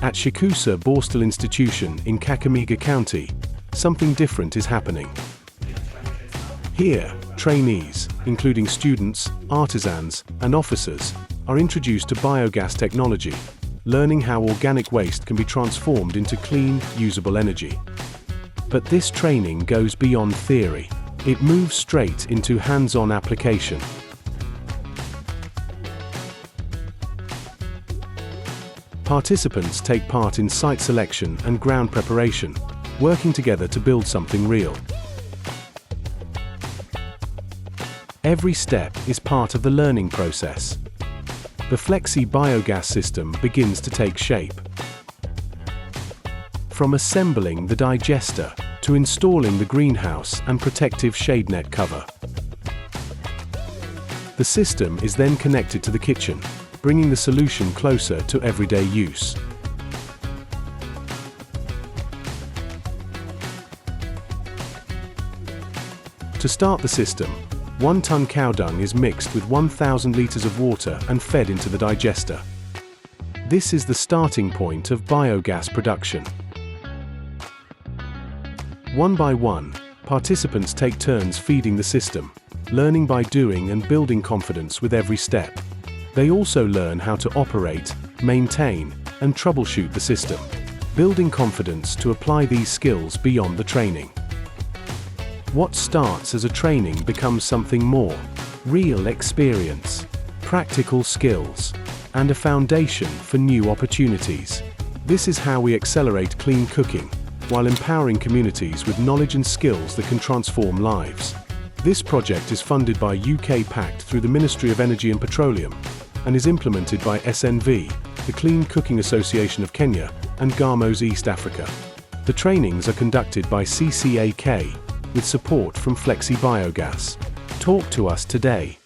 At Shikhusa Borstal Institution in Kakamega County, something different is happening. Here, trainees, including students, artisans, and officers, are introduced to biogas technology, learning how organic waste can be transformed into clean, usable energy. But this training goes beyond theory. It moves straight into hands-on application. Participants take part in site selection and ground preparation, working together to build something real. Every step is part of the learning process. The Flexi biogas system begins to take shape. From assembling the digester to installing the greenhouse and protective shade net cover. The system is then connected to the kitchen, bringing the solution closer to everyday use. To start the system, 1 ton cow dung is mixed with 1,000 litres of water and fed into the digester. This is the starting point of biogas production. One by one, participants take turns feeding the system, learning by doing and building confidence with every step. They also learn how to operate, maintain, and troubleshoot the system, building confidence to apply these skills beyond the training. What starts as a training becomes something more: real experience, practical skills, and a foundation for new opportunities. This is how we accelerate clean cooking, while empowering communities with knowledge and skills that can transform lives. This project is funded by UK PACT through the Ministry of Energy and Petroleum, and is implemented by SNV, the Clean Cooking Association of Kenya, and Gamos East Africa. The trainings are conducted by CCAK, with support from Flexi Biogas. Talk to us today.